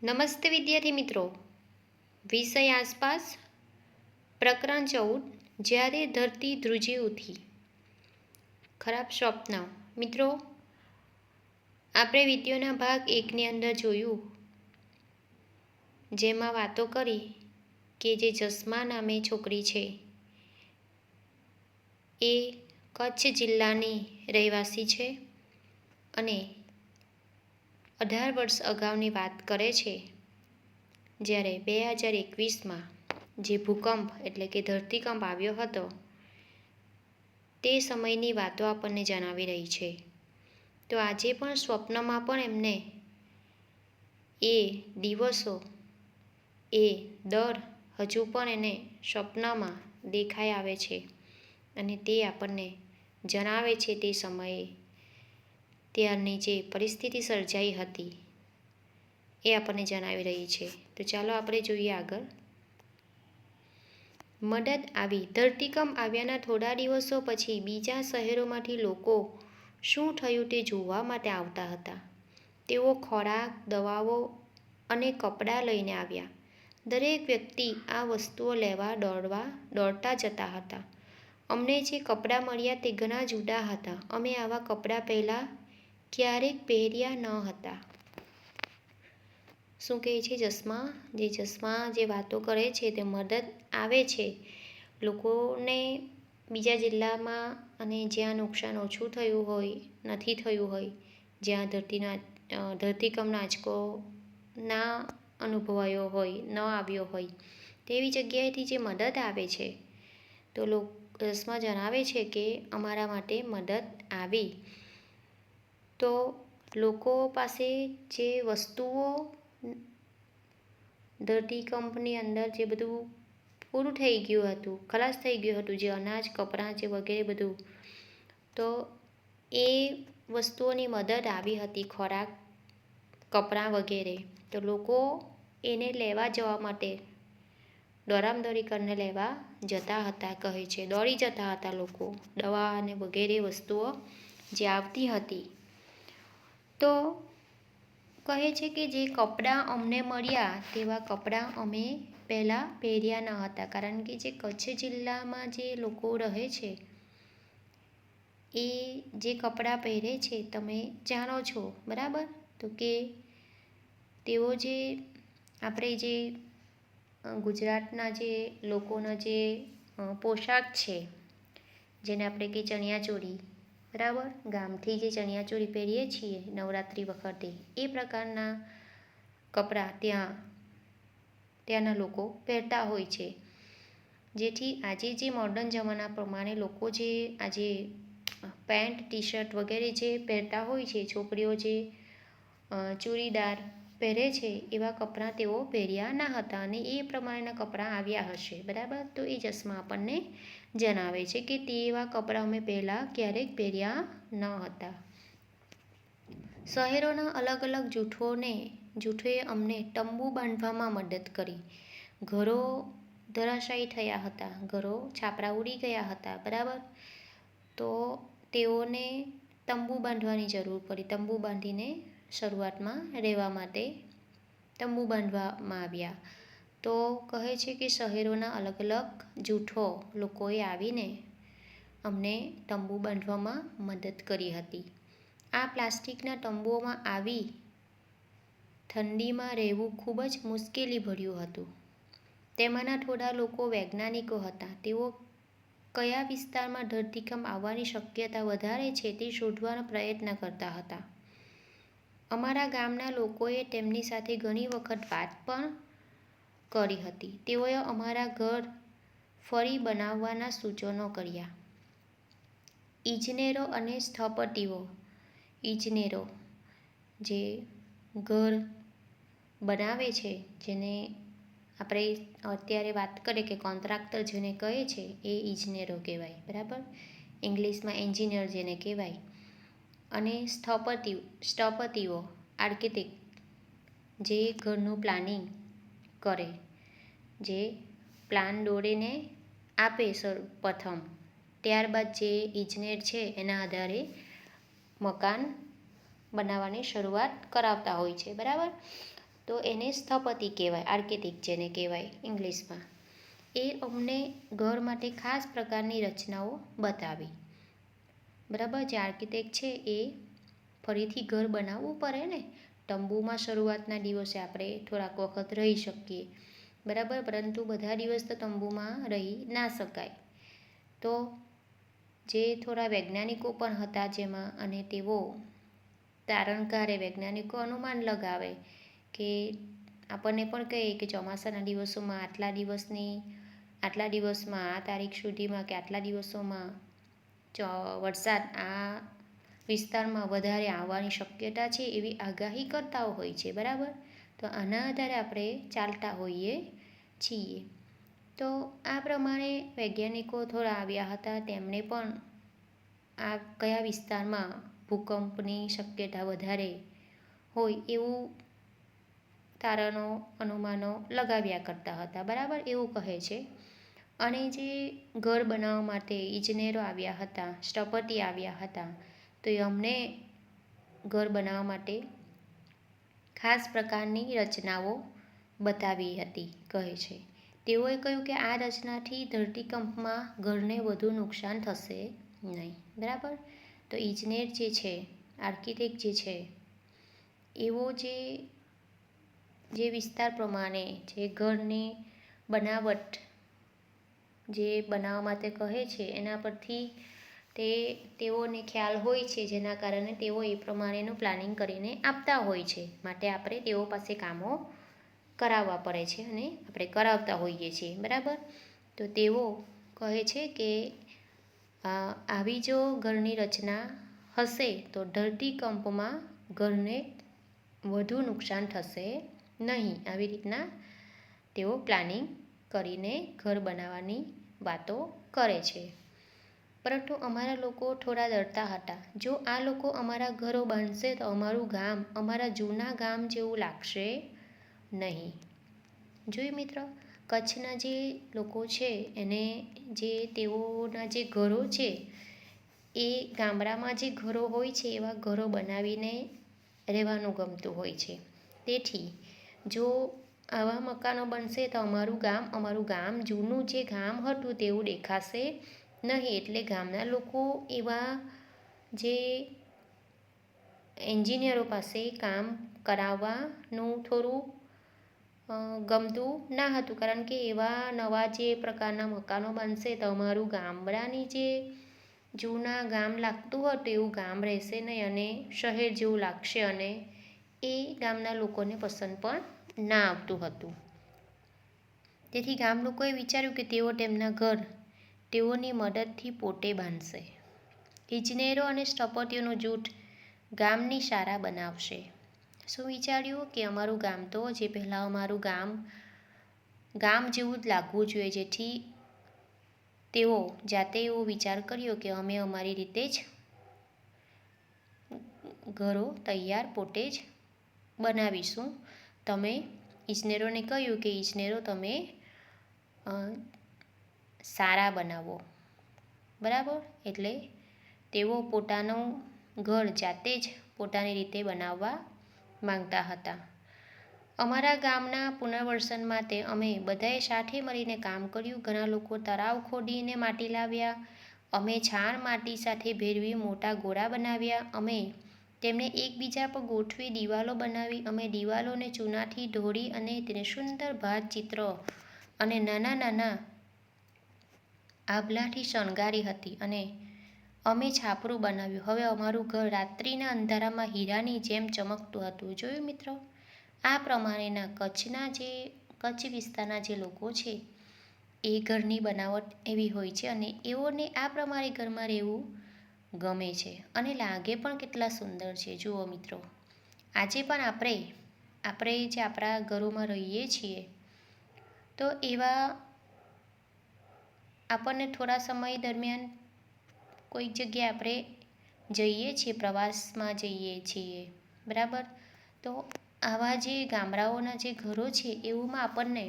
નમસ્તે વિદ્યાર્થી મિત્રો. વિષય આસપાસ પ્રકરણ 14 જ્યારે ધરતી ધ્રુજી ઉઠી. ખરાબ સ્વપ્ન. મિત્રો, આપણે વિડીયોના ભાગ 1ની અંદર જોયું, જેમાં વાતો કરી કે જે જસ્મા નામે છોકરી છે એ કચ્છ જિલ્લાની રહેવાસી છે અને 18 વર્ષ અગાઉની વાત કરે છે, જ્યારે 2021માં જે ભૂકંપ એટલે કે ધરતીકંપ આવ્યો હતો તે સમયની વાતો આપણને જણાવી રહી છે. તો આજે પણ સ્વપ્નમાં પણ એમને એ દિવસો, એ દર હજુ પણ એને સ્વપ્નમાં દેખાઈ આવે છે અને તે આપણને જણાવે છે તે સમયે ત્યારની જે પરિસ્થિતિ સર્જાઈ હતી એ આપણને જણાવી રહી છે. તો ચાલો આપણે જોઈએ આગળ. મદદ આવી. ધરતીકંપ આવ્યાના થોડા દિવસો પછી બીજા શહેરોમાંથી લોકો શું થયું તે જોવા માટે આવતા હતા. તેઓ ખોરાક, દવાઓ અને કપડાં લઈને આવ્યા. દરેક વ્યક્તિ આ વસ્તુઓ લેવા દોડતા જતા હતા. અમને જે કપડાં મળ્યા તે ઘણા જુદા હતા. અમે આવા કપડાં પહેલાં ક્યારેક પહેર્યા ન હતા. શું કહે છે જસ્મા જે વાતો કરે છે તે મદદ આવે છે લોકોને બીજા જિલ્લામાં અને જ્યાં નુકસાન ઓછું થયું હોય, નથી થયું હોય, જ્યાં ધરતીકંપનો આંચકો ના અનુભવાયો હોય, ન આવ્યો હોય તેવી જગ્યાએથી જે મદદ આવે છે તો જસ્મા જણાવે છે કે અમારા માટે મદદ આવી. તો લોકો પાસે જે વસ્તુઓ ધરતીકંપની અંદર જે બધું પૂરું થઈ ગયું હતું, ખલાસ થઈ ગયું હતું, જે અનાજ, કપડાં જે વગેરે બધું, તો એ વસ્તુઓની મદદ આવી હતી, ખોરાક, કપડાં વગેરે. તો લોકો એને લેવા જવા માટે દોડાદોડી કરીને લેવા જતા હતા, કહે છે. દોડી જતા હતા લોકો, દવા અને વગેરે વસ્તુઓ જે આવતી હતી. તો કહે છે કે જે કપડાં અમને મળ્યા તેવા કપડાં અમે પહેલાં પહેર્યા ન હતા, કારણ કે જે કચ્છ જિલ્લામાં જે લોકો રહે છે એ જે કપડાં પહેરે છે તમે જાણો છો, બરાબર. તો કે તેઓ જે આપણે જે ગુજરાતના જે લોકોનો જે પોશાક છે જેને આપણે કે ચણિયાચોળી, બરાબર, ગામથી જે ચણિયાચોળી પહેરીએ છીએ નવરાત્રિ વખતે એ પ્રકારના કપડાં ત્યાંના લોકો પહેરતા હોય છે. જેથી આજે જે મોડર્ન જમાના પ્રમાણે લોકો જે આજે પેન્ટ, ટી શર્ટ વગેરે જે પહેરતા હોય છે, છોકરીઓ જે ચૂડીદાર પહેરે છે એવા કપડાં તેઓ પહેર્યા ના હતા અને એ પ્રમાણેના કપડાં આવ્યા હશે, બરાબર. તો એ જસ્મા આપણને જણાવે છે કે તેવા કપડાં અમે પહેલાં ક્યારેક પહેર્યા ન હતા. શહેરોના અલગ અલગ જૂથોએ અમને તંબુ બાંધવામાં મદદ કરી. ઘરો ધરાશાયી થયા હતા, ઘરો છાપરા ઉડી ગયા હતા, બરાબર. તો તેઓને તંબુ બાંધવાની જરૂર પડી. તંબુ બાંધીને શરૂઆતમાં રહેવા માટે તંબુ બાંધવામાં આવ્યા. તો કહે છે કે શહેરોના અલગ અલગ જૂથો લોકોએ આવીને અમને તંબુ બાંધવામાં મદદ કરી હતી. આ પ્લાસ્ટિકના તંબુઓમાં આવી ઠંડીમાં રહેવું ખૂબ જ મુશ્કેલીભર્યું હતું. તેમાંના થોડા લોકો વૈજ્ઞાનિકો હતા. તેઓ કયા વિસ્તારમાં ધરતીકંપ આવવાની શક્યતા વધારે છે તે શોધવાનો પ્રયત્ન કરતા હતા. અમારા ગામના લોકોએ તેમની સાથે ઘણી વખત વાત પણ કરી હતી. તેઓએ અમારા ઘર ફરી બનાવવાના સૂચનો કર્યા. ઇજનેરો અને સ્થપતિઓ. ઇજનેરો જે ઘર બનાવે છે, જેને આપણે અત્યારે વાત કરીએ કે કોન્ટ્રાક્ટર જેને કહે છે એ ઇજનેરો કહેવાય, બરાબર. ઇંગ્લિશમાં એન્જિનિયર જેને કહેવાય. અને સ્થપતિઓ, આર્કિટેક્ટ, જે ઘરનું પ્લાનિંગ કરે, જે પ્લાન દોરીને આપે પ્રથમ, ત્યારબાદ જે ઇજનેર છે એના આધારે મકાન બનાવવાની શરૂઆત કરાવતા હોય છે, બરાબર. તો એને સ્થપતિ કહેવાય, આર્કિટેક્ટ જેને કહેવાય ઇંગ્લિશમાં. એ અમને ઘર માટે ખાસ પ્રકારની રચનાઓ બતાવી. બરાબર, જે આર્કિટેક્ટ છે એ ફરીથી ઘર બનાવવું પડે ને. તંબુમાં શરૂઆતના દિવસે આપણે થોડાક વખત રહી શકીએ, બરાબર, પરંતુ બધા દિવસ તો તંબુમાં રહી ના શકાય. તો જે થોડા વૈજ્ઞાનિકો પણ હતા જેમાં, અને તેઓ તારણકારે વૈજ્ઞાનિકો અનુમાન લગાવે કે આપણને પણ કહે કે ચોમાસાના દિવસોમાં આટલા દિવસમાં આ તારીખ સુધીમાં કે આટલા દિવસોમાં વરસાદ આ વિસ્તારમાં વધારે આવવાની શક્યતા છે, એવી આગાહી કરતા હોય છે, બરાબર. તો આના આધારે આપણે ચાલતા હોઈએ છીએ. તો આ પ્રમાણે વૈજ્ઞાનિકો થોડા આવ્યા હતા. તેમણે પણ આ કયા વિસ્તારમાં ભૂકંપની શક્યતા વધારે હોય એવું તારણો, અનુમાનો લગાવ્યા કરતા હતા, બરાબર, એવું કહે છે. અને જે ઘર બનાવવા માટે ઇજનેરો આવ્યા હતા, સ્થપતિ આવ્યા હતા, તો એ અમને ઘર બનાવવા માટે ખાસ પ્રકારની રચનાઓ બતાવી હતી, કહે છે. તેઓએ કહ્યું કે આ રચનાથી ધરતીકંપમાં ઘરને વધુ નુકસાન થશે નહીં, બરાબર. તો ઇજનેર જે છે, આર્કિટેક્ટ જે છે, એવો જે વિસ્તાર પ્રમાણે જે ઘરની બનાવટ જે બનાવવા માટે કહે છે, એના પરથી તેઓને ખ્યાલ હોય છે, જેના કારણે તેઓ એ પ્રમાણેનું પ્લાનિંગ કરીને આપતા હોય છે. માટે આપણે તેઓ પાસે કામો કરાવવા પડે છે અને આપણે કરાવતા હોઈએ છીએ, બરાબર. તો તેઓ કહે છે કે આવી જો ઘરની રચના હશે તો ધરતીકંપમાં ઘરને વધુ નુકસાન થશે નહીં. આવી રીતના તેઓ પ્લાનિંગ કરીને ઘર બનાવવાની વાતો કરે છે. પરંતુ અમારા લોકો થોડા ડરતા હતા. જો આ લોકો અમારા ઘરો બાંધશે તો અમારું ગામ અમારા જૂના ગામ જેવું લાગશે નહીં. જોયું મિત્રો, કચ્છના જે લોકો છે એને તેઓના જે ઘરો છે એ ગામડામાં જે ઘરો હોય છે એવા ઘરો બનાવીને રહેવાનું ગમતું હોય છે. તેથી જો આવા મકાનો બનશે તો અમારું ગામ જૂનું જે ગામ હતું તેવું દેખાશે નહીં. એટલે ગામના લોકો એવા જે એન્જિનિયરો પાસે કામ કરાવવાનું થોડું ગમતું ના હતું, કારણ કે એવા નવા જે પ્રકારના મકાનો બનશે તો અમારું ગામડાની જે જૂના ગામ લાગતું હતું એવું ગામ રહેશે નહીં અને શહેર જેવું લાગશે, અને એ ગામના લોકોને પસંદ પણ ના આવતું હતું. તેથી ગામ લોકોએ વિચાર્યું કે તેઓ તેમના ઘર તેઓની મદદથી પોતે બાંધશે. ઇજનેરો અને સ્થપતિઓનું જૂથ ગામની શાળા બનાવશે. શું વિચાર્યું કે અમારું ગામ તો જે પહેલાં અમારું ગામ જેવું જ લાગવું જોઈએ, જેથી તેઓ જાતે એવો વિચાર કર્યો કે અમે અમારી રીતે જ ઘરો તૈયાર પોતે જ બનાવીશું. તમે ઇજનેરોને કહ્યું કે ઇજનેરો તમે સારા બનાવો, બરાબર. એટલે તેઓ પોતાનું ઘર જાતે જ પોતાની રીતે બનાવવા માંગતા હતા. અમારા ગામના પુનર્વસન માટે અમે બધાએ સાથે મળીને કામ કર્યું. ઘણા લોકો તળાવ ખોદીને માટી લાવ્યા. અમે છાણ માટી સાથે ભેળવી મોટા ગોળા બનાવ્યા. અમે તેમને એકબીજા પર ગોઠવી દિવાલો બનાવી. અમે દિવાલોને ચૂનાથી ઢોળી અને તેને સુંદર ભાતચિત્રો અને નાના નાના આભલાથી શણગારી હતી. અને અમે છાપરું બનાવ્યું. હવે અમારું ઘર રાત્રિના અંધારામાં હીરાની જેમ ચમકતું હતું. જોયું મિત્રો, આ પ્રમાણેના કચ્છ વિસ્તારના જે લોકો છે એ ઘરની બનાવટ એવી હોય છે, અને એઓને આ પ્રમાણે ઘરમાં રહેવું ગમે છે અને લાગે પણ કેટલા સુંદર છે. જુઓ મિત્રો, આજે પણ આપણે જે આપણા ઘરોમાં રહીએ છીએ તો એવા આપણને થોડા સમય દરમિયાન કોઈક જગ્યાએ આપણે જઈએ છીએ, પ્રવાસમાં જઈએ છીએ, બરાબર. તો આવા જે ગામડાઓના જે ઘરો છે એવુંમાં આપણને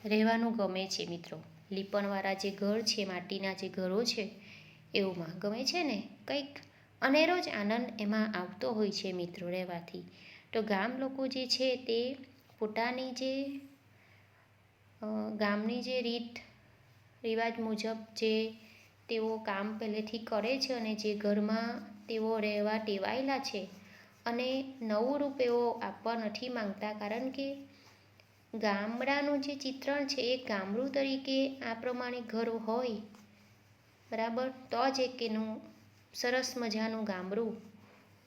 રહેવાનું ગમે છે મિત્રો. લીપણવાળા જે ઘર છે, માટીના જે ઘરો છે એવુંમાં ગમે છે ને, કંઈક અનેરો જ આનંદ એમાં આવતો હોય છે મિત્રો રહેવાથી. તો ગામ લોકો જે છે તે પોતાની જે ગામની જે રીત રિવાજ મુજબ જે તેઓ કામ પહેલેથી કરે છે અને જે ઘરમાં તેઓ રહેવા ટેવાયેલા છે અને નવું રૂપ એવો આપવા નથી માંગતા, કારણ કે ગામડાનું જે ચિત્રણ છે એ ગામડું તરીકે આ પ્રમાણે ઘર હોય બરાબર, તો જ એક એનું સરસ મજાનું ગામડું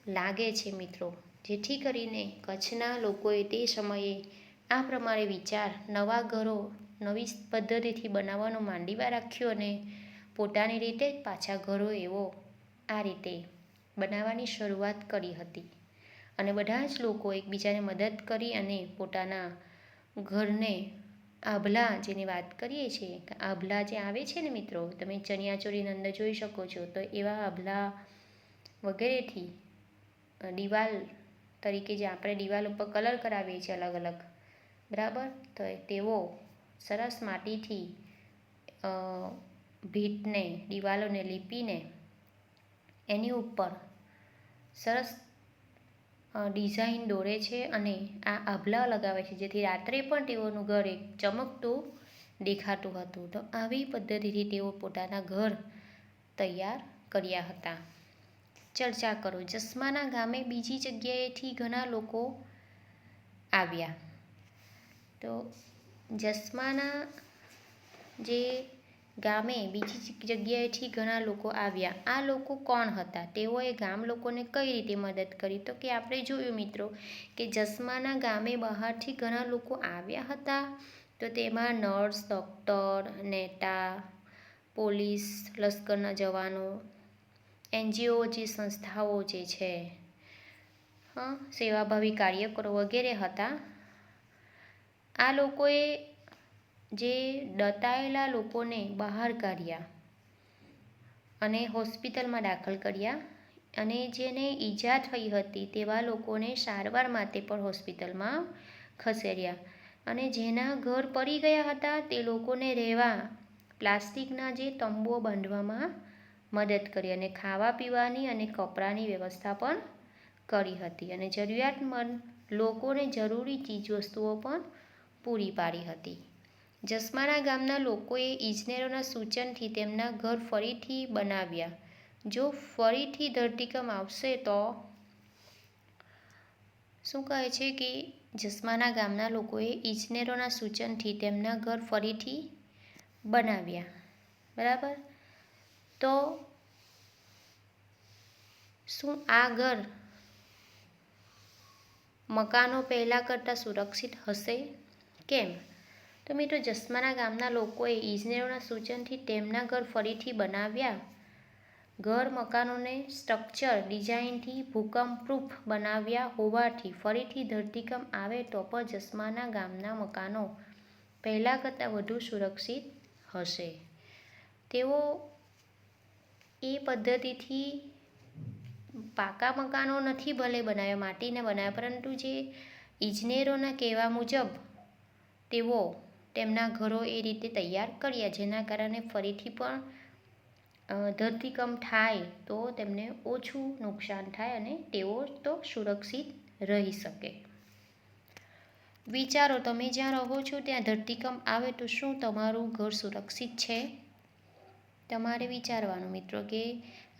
લાગે છે મિત્રો. જેથી કરીને કચ્છના લોકોએ તે સમયે આ પ્રમાણે વિચાર નવા ઘરો નવી પદ્ધતિથી બનાવવાનું માંડીવા રાખ્યું અને પોતાની રીતે જ પાછા ઘરો એવો આ રીતે બનાવવાની શરૂઆત કરી હતી. અને બધા જ લોકો એકબીજાને મદદ કરી અને પોતાના ઘરને આભલા જેની વાત કરીએ છીએ, આભલા જે આવે છે ને મિત્રો, તમે ચણિયાચોળીની અંદર જોઈ શકો છો, તો એવા આભલા વગેરેથી દિવાલ તરીકે જે આપણે દિવાલ ઉપર કલર કરાવીએ છીએ અલગ અલગ બરાબર, તો તેવો સરસ માટીથી ભીતને દિવાલોને લીપીને એની ઉપર સરસ ડિઝાઇન દોરે છે અને આ આભલા લગાવે છે, જેથી રાત્રે પણ તેઓનું ઘર એક ચમકતું દેખાતું હતું. તો આવી પદ્ધતિથી તેઓ પોતાના ઘર તૈયાર કર્યા હતા. ચર્ચા કરો. જસમાના ગામે બીજી જગ્યાએથી ઘણા લોકો આવ્યા. તો જસમાના જે ગામે બીજી જગ્યાએથી ઘણા લોકો આવ્યા. આ લોકો કોણ હતા? તેઓએ ગામ લોકોને કઈ રીતે મદદ કરી? તો કે આપણે જોયું મિત્રો કે જસમાના ગામે બહારથી ઘણા લોકો આવ્યા હતા. તો તેમાં નર્સ, ડૉક્ટર, નેતા, પોલીસ, લશ્કરના જવાનો, NGO જે સંસ્થાઓ જે છે, સેવાભાવી કાર્યકરો વગેરે હતા. આ લોકોએ જે દટાયેલા લોકોને બહાર કાઢ્યા અને હોસ્પિટલમાં દાખલ કર્યા અને જેને ઈજા થઈ હતી તેવા લોકોને સારવાર માટે પણ હોસ્પિટલમાં ખસેડ્યા અને જેના ઘર પડી ગયા હતા તે લોકોને રહેવા પ્લાસ્ટિકના જે તંબુઓ બાંધવામાં મદદ કરી અને ખાવા પીવાની અને કપડાની વ્યવસ્થા પણ કરી હતી અને જરૂરિયાતમંદ લોકોને જરૂરી ચીજવસ્તુઓ પણ પૂરી પાડી હતી. જસમાના ગામના લોકોએ ઇજનેરોના સૂચનથી તેમના ઘર ફરીથી બનાવ્યા. જો ફરીથી ધરતીકંપ આવશે તો શું કહે છે કે જસમાના ગામના લોકોએ ઇજનેરોના સૂચનથી તેમના ઘર ફરીથી બનાવ્યા બરાબર. તો શું આ ઘર મકાનો પહેલાં કરતાં સુરક્ષિત હશે? કેમ? તો મિત્રો જસમાના ગામના લોકોએ ઇજનેરોના સૂચનથી તેમના ઘર ફરીથી બનાવ્યા. ઘર મકાનોને સ્ટ્રક્ચર ડિઝાઇનથી ભૂકંપપ્રૂફ બનાવ્યા હોવાથી ફરીથી ધરતીકંપ આવે તો પણ જસમાના ગામના મકાનો પહેલાં કરતાં વધુ સુરક્ષિત હશે. તેઓ એ પદ્ધતિથી પાકા મકાનો નથી ભલે બનાવ્યા, માટીને બનાવ્યા, પરંતુ જે ઇજનેરોના કહેવા મુજબ તેઓ તેમના ઘરો એ રીતે તૈયાર કર્યા, જેના કારણે ફરીથી પણ ધરતીકંપ થાય તો તેમને ઓછું નુકસાન થાય અને તેઓ તો સુરક્ષિત રહી શકે. વિચારો, તમે જ્યાં રહો છો ત્યાં ધરતીકંપ આવે તો શું તમારું ઘર સુરક્ષિત છે? તમારે વિચારવાનું મિત્રો કે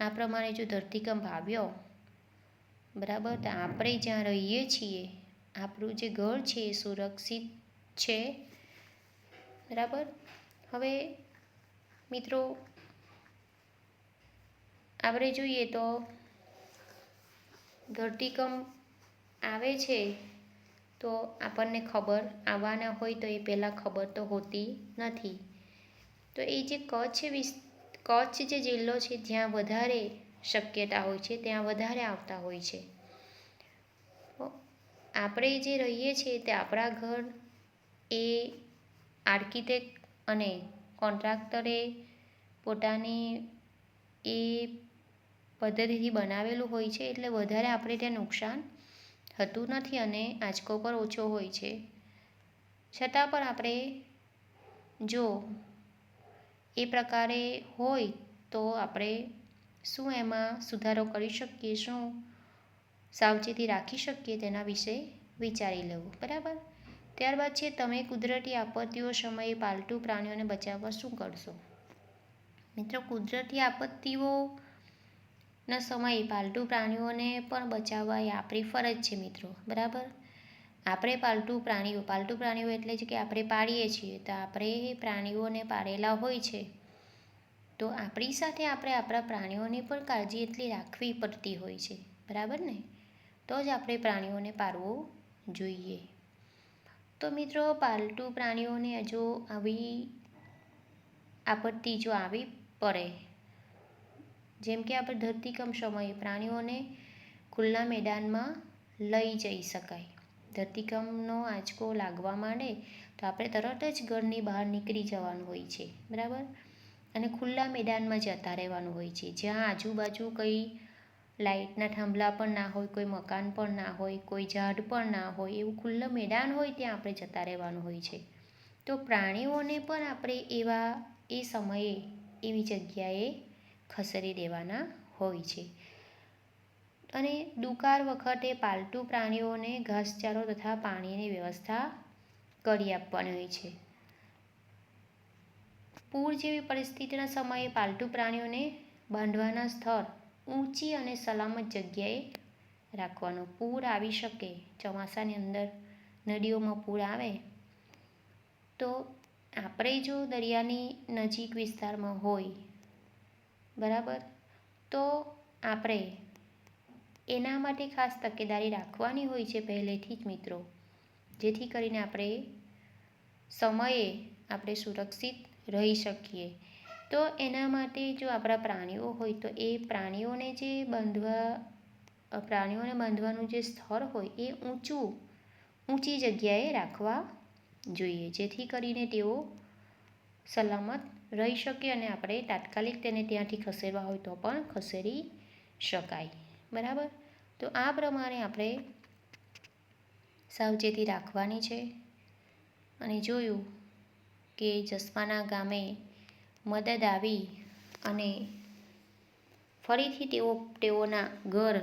આ પ્રમાણે જો ધરતીકંપ આવ્યો બરાબર, તો આપણે જ્યાં રહીએ છીએ આપણું જે ઘર છે એ સુરક્ષિત છે બરાબર. હવે મિત્રો આપણે જોઈએ તો ધરતીકંપ આવે છે તો આપણને ખબર આવવાના હોય તો એ પહેલાં ખબર તો હોતી નથી. તો એ જે કચ્છ જે જિલ્લો છે જ્યાં વધારે શક્યતા હોય છે, ત્યાં વધારે આવતા હોય છે. આપણે જે રહીએ છીએ તે આપણા ઘર એ આર્કિટેક્ટ અને કોન્ટ્રાક્ટરે પોતાની એ પદ્ધતિથી બનાવેલું હોય છે, એટલે વધારે આપણે ત્યાં નુકસાન થતું નથી અને આંચકો પણ ઓછો હોય છે. છતાં પણ આપણે જો એ પ્રકારે હોય તો આપણે શું એમાં સુધારો કરી શકીએ, શું સાવચેતી રાખી શકીએ તેના વિશે વિચારી લેવું બરાબર. ત્યારબાદ છે તમે કુદરતી આપત્તિઓ સમયે પાલતુ પ્રાણીઓને બચાવવા શું કરશો? મિત્રો, કુદરતી આપત્તિઓના સમયે પાલતુ પ્રાણીઓને પણ બચાવવા એ આપણી ફરજ છે મિત્રો, બરાબર. આપણે પાલતુ પ્રાણીઓ એટલે છે કે આપણે પાળીએ છીએ, તો આપણે પ્રાણીઓને પાળેલા હોય છે તો આપણી સાથે આપણે આપણા પ્રાણીઓની પણ કાળજી એટલી રાખવી પડતી હોય છે, બરાબર ને. તો જ આપણે પ્રાણીઓને પાળવું જોઈએ. તો મિત્રો, પાલતુ પ્રાણીઓને જો આવી આપત્તિ જો આવી પડે, જેમ કે આપણે ધરતીકંપ સમયે પ્રાણીઓને ખુલ્લા મેદાનમાં લઈ જઈ શકાય. ધરતીકંપનો આંચકો લાગવા માંડે તો આપણે તરત જ ઘરની બહાર નીકળી જવાનું હોય છે, બરાબર. અને ખુલ્લા મેદાનમાં જતા રહેવાનું હોય છે, જ્યાં આજુબાજુ કંઈ લાઇટના થાંભલા પણ ના હોય, કોઈ મકાન પણ ના હોય, કોઈ ઝાડ પણ ના હોય, એવું ખુલ્લું મેદાન હોય ત્યાં આપણે જતા રહેવાનું હોય છે. તો પ્રાણીઓને પણ આપણે એ સમયે એવી જગ્યાએ ખસેડી દેવાના હોય છે. અને દુકાળ વખતે પાલતુ પ્રાણીઓને ઘાસચારો તથા પાણીની વ્યવસ્થા કરી આપવાની હોય છે. પૂર જેવી પરિસ્થિતિના સમયે પાલતુ પ્રાણીઓને બાંધવાના સ્થળ ઊંચી અને સલામત જગ્યાએ રાખવાનું. પૂર આવી શકે, ચોમાસાની અંદર નદીઓમાં પૂર આવે તો આપણે જો દરિયાની નજીક વિસ્તારમાં હોય, બરાબર, તો આપણે એના માટે ખાસ તકેદારી રાખવાની હોય છે પહેલેથી જ મિત્રો, જેથી કરીને આપણે સમયે આપણે સુરક્ષિત રહી શકીએ. તો એના માટે જો આપણા પ્રાણીઓ હોય તો એ પ્રાણીઓને બાંધવાનું જે સ્થળ હોય એ ઊંચી જગ્યાએ રાખવા જોઈએ, જેથી કરીને તેઓ સલામત રહી શકે અને આપણે તાત્કાલિક તેને ત્યાંથી ખસેડવા હોય તો પણ ખસેડી શકાય, બરાબર. તો આ પ્રમાણે આપણે સાવચેતી રાખવાની છે. અને જોયું કે જસમાના ગામે મદદ આવી અને ફરીથી તેઓના ઘર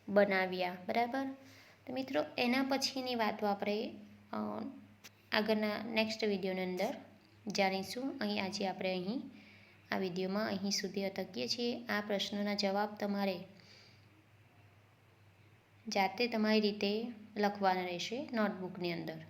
બનાવ્યા, બરાબર. તો મિત્રો, એના પછીની વાતો આપણે આગળના નેક્સ્ટ વિડીયોની અંદર જાણીશું. આજે આપણે આ વિડીયોમાં અહીં સુધી અટકીએ છીએ. આ પ્રશ્નોના જવાબ તમારે જાતે તમારી રીતે લખવાના રહેશે નોટબુકની અંદર.